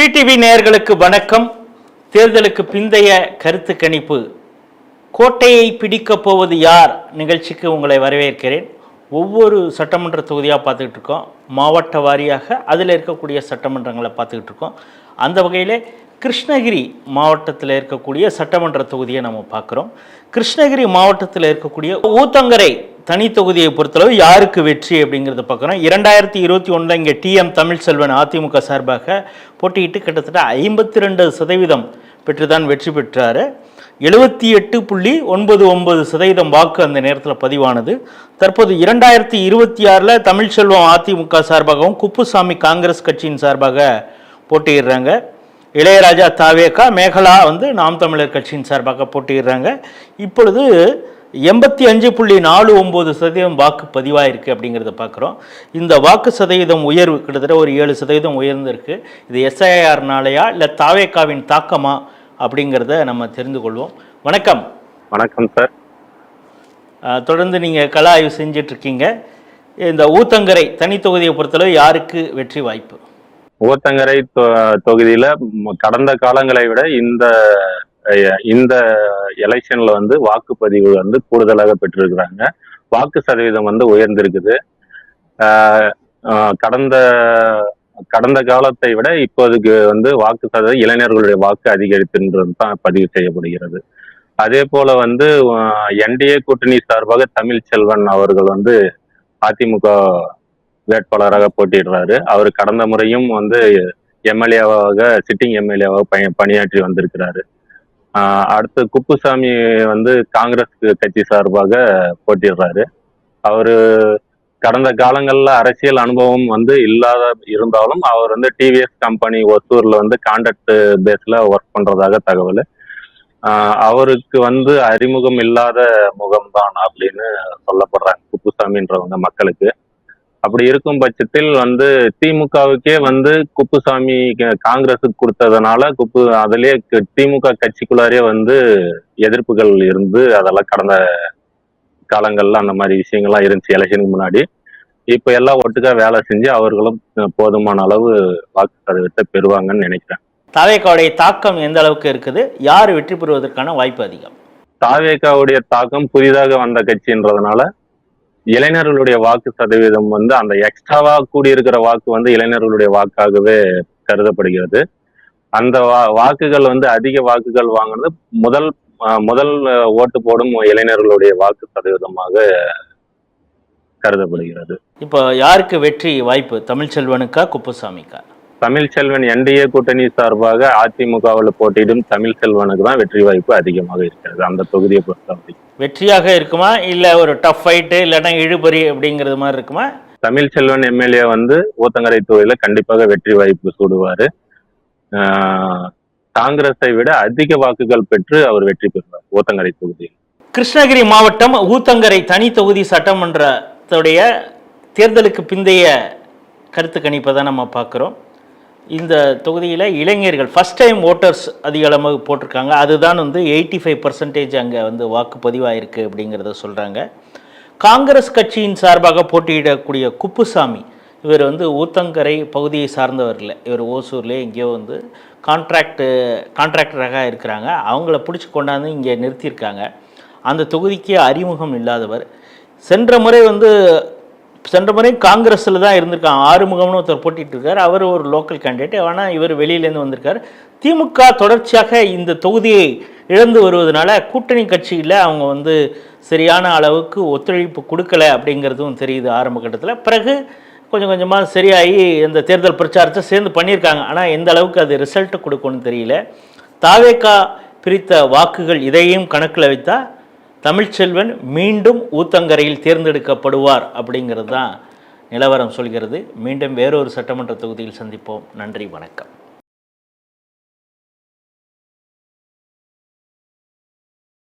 Vijay TV நேயர்களுக்கு வணக்கம். தேர்தலுக்கு பிந்தைய கருத்து கணிப்பு கோட்டையை பிடிக்கப் போவது யார் நிகழ்ச்சிக்கு உங்களை வரவேற்கிறேன். ஒவ்வொரு சட்டமன்ற தொகுதியாக பார்த்துக்கிட்டு இருக்கோம், மாவட்ட வாரியாக அதில் இருக்கக்கூடிய சட்டமன்றங்களை பார்த்துக்கிட்டு இருக்கோம். அந்த வகையில் கிருஷ்ணகிரி மாவட்டத்தில் இருக்கக்கூடிய சட்டமன்ற தொகுதியை நம்ம பார்க்குறோம். கிருஷ்ணகிரி மாவட்டத்தில் இருக்கக்கூடிய ஊத்தங்கரை தனி தொகுதியை பொறுத்தளவு யாருக்கு வெற்றி அப்படிங்கிறத பார்க்குறோம். 2021 இங்கே டிஎம் தமிழ்செல்வன் அதிமுக சார்பாக போட்டியிட்டு கிட்டத்தட்ட 52% பெற்றுதான் வெற்றி பெற்றார். 78.99% வாக்கு அந்த நேரத்தில் பதிவானது. தற்போது 2026 தமிழ்செல்வம் அதிமுக சார்பாகவும் குப்புசாமி காங்கிரஸ் கட்சியின் சார்பாக போட்டியிடுறாங்க. இளையராஜா தாவேகா, மேகலா நாம் தமிழர் கட்சியின் சார்பாக போட்டியிடுறாங்க. இப்பொழுது 85.49% வாக்கு பதிவாயிருக்கு அப்படிங்கிறத பார்க்குறோம். இந்த வாக்கு சதவீதம் உயர்வு கிட்டத்தட்ட ஒரு 7% உயர்ந்திருக்கு. இது எஸ்ஐஆர்னாலையா இல்லை தாவேகாவின் தாக்கமா அப்படிங்கிறத நம்ம தெரிந்து கொள்வோம். வணக்கம். வணக்கம் சார். தொடர்ந்து நீங்கள் கள ஆய்வு செஞ்சிட்ருக்கீங்க. இந்த ஊத்தங்கரை தனி தொகுதியை பொறுத்தளவு யாருக்கு வெற்றி வாய்ப்பு? ஊத்தங்கரை தொகுதியில் கடந்த காலங்களை விட இந்த எலெக்ஷன்ல வாக்குப்பதிவு கூடுதலாக பெற்றிருக்கிறாங்க. வாக்கு சதவீதம் உயர்ந்திருக்குது. கடந்த காலத்தை விட இப்போதைக்கு வாக்கு சதவீதம் இளைஞர்களுடைய வாக்கு அதிகரித்துன்றது தான் பதிவு செய்யப்படுகிறது. அதே போல என்டிஏ கூட்டணி சார்பாக தமிழ்செல்வன் அவர்கள் அதிமுக வேட்பாளராக போட்டியிடுறாரு. அவர் கடந்த முறையும் எம்எல்ஏவாக சிட்டிங் எம்எல்ஏவாக பணியாற்றி வந்திருக்கிறாரு. அடுத்து குப்புசாமி காங்கிரஸ் கட்சி சார்பாக போட்டிடுறாரு. அவரு கடந்த காலங்கள்ல அரசியல் அனுபவம் இல்லாத இருந்தாலும் அவர் டிவிஎஸ் கம்பெனி ஒசூர்ல கான்ட்ராக்ட் பேஸ்ல ஒர்க் பண்றதாக தகவல். அவருக்கு அறிமுகம் இல்லாத முகம்தான் அப்படின்னு சொல்லப்படுறாங்க குப்புசாமின்றவங்க மக்களுக்கு. அப்படி இருக்கும் பட்சத்தில் திமுகவுக்கே குப்புசாமி காங்கிரஸுக்கு கொடுத்ததுனால அதிலே திமுக கட்சிக்குள்ளாரே எதிர்ப்புகள் இருந்து அதெல்லாம் கடந்த காலங்கள்ல அந்த மாதிரி விஷயங்கள்லாம் இருந்துச்சு எலெக்ஷனுக்கு முன்னாடி. இப்ப எல்லாம் ஒட்டுக்கா வேலை செஞ்சு அவர்களும் போதுமான அளவு வாக்கு சதவீதத்தை பெறுவாங்கன்னு நினைக்கிறேன். தாவேகாவுடைய தாக்கம் எந்த அளவுக்கு இருக்குது? யார் வெற்றி பெறுவதற்கான வாய்ப்பு அதிகம்? தாவேகாவுடைய தாக்கம் புதிதாக வந்த கட்சின்றதுனால இளைஞர்களுடைய வாக்கு சதவீதம் அந்த எக்ஸ்ட்ராவா கூடியிருக்கிற வாக்கு இளைஞர்களுடைய வாக்காகவே கருதப்படுகிறது. அந்த வாக்குகள் அதிக வாக்குகள் வாங்கினது முதல் ஓட்டு போடும் இளைஞர்களுடைய வாக்கு சதவீதமாக கருதப்படுகிறது. இப்போ யாருக்கு வெற்றி வாய்ப்பு? தமிழ்செல்வனுக்கா குப்புசாமிக்கா? தமிழ்செல்வன் என்டிஏ கூட்டணி சார்பாக அதிமுகவில் போட்டியிடும் தமிழ்செல்வனுக்கு தான் வெற்றி வாய்ப்பு அதிகமாக இருக்கிறது அந்த தொகுதியை பொறுத்தவரை. வெற்றியாக இருக்குமா இல்லை ஒரு டஃப் ஃபைட்டு இல்லைன்னா இழுபறி அப்படிங்கிறது மாதிரி இருக்குமா? தமிழ்செல்வன் எம்எல்ஏ ஊத்தங்கரை தொகுதியில கண்டிப்பாக வெற்றி வாய்ப்பு சூடுவார். காங்கிரஸை விட அதிக வாக்குகள் பெற்று அவர் வெற்றி பெறுவார் ஊத்தங்கரை தொகுதியில். கிருஷ்ணகிரி மாவட்டம் ஊத்தங்கரை தனி தொகுதி சட்டமன்றத்துடைய தேர்தலுக்கு பிந்தைய கருத்து கணிப்பை தான் நம்ம பார்க்குறோம். இந்த தொகுதியில் இளைஞர்கள் ஃபஸ்ட் டைம் ஓட்டர்ஸ் அதிக அளவு போட்டிருக்காங்க. அதுதான் 85% அங்கே வாக்கு பதிவாயிருக்கு அப்படிங்கிறத சொல்கிறாங்க. காங்கிரஸ் கட்சியின் சார்பாக போட்டியிடக்கூடிய குப்புசாமி இவர் ஊத்தங்கரை பகுதியை சார்ந்தவர் இல்லை. இவர் ஓசூர்லேயே எங்கேயோ கான்ட்ராக்டராக இருக்கிறாங்க. அவங்கள பிடிச்சி கொண்டாந்து இங்கே நிறுத்தியிருக்காங்க. அந்த தொகுதிக்கு அறிமுகம் இல்லாதவர். சென்ற முறை காங்கிரஸில் தான் இருந்திருக்காங்க. ஆறுமுகம்னு ஒருத்தர் போட்டிட்டு இருக்கார். அவர் ஒரு லோக்கல் கேண்டிடேட். ஆனால் இவர் வெளியிலேருந்து வந்திருக்கார். திமுக தொடர்ச்சியாக இந்த தொகுதியை இழந்து வருவதனால கூட்டணி கட்சியில் அவங்க சரியான அளவுக்கு ஒத்துழைப்பு கொடுக்கல அப்படிங்கிறதும் தெரியுது ஆரம்ப கட்டத்தில். பிறகு கொஞ்சம் கொஞ்சமாக சரியாகி இந்த தேர்தல் பிரச்சாரத்தை சேர்ந்து பண்ணியிருக்காங்க. ஆனால் எந்த அளவுக்கு அது ரிசல்ட்டு கொடுக்கும்னு தெரியல. தாவேகா பிரித்த வாக்குகள் இதையும் கணக்கில் வைத்தா தமிழ்செல்வன் மீண்டும் ஊத்தங்கரையில் தேர்ந்தெடுக்கப்படுவார் அப்படிங்கிறது தான் நிலவரம் சொல்கிறது. மீண்டும் வேறொரு சட்டமன்ற தொகுதியில் சந்திப்போம். நன்றி, வணக்கம்.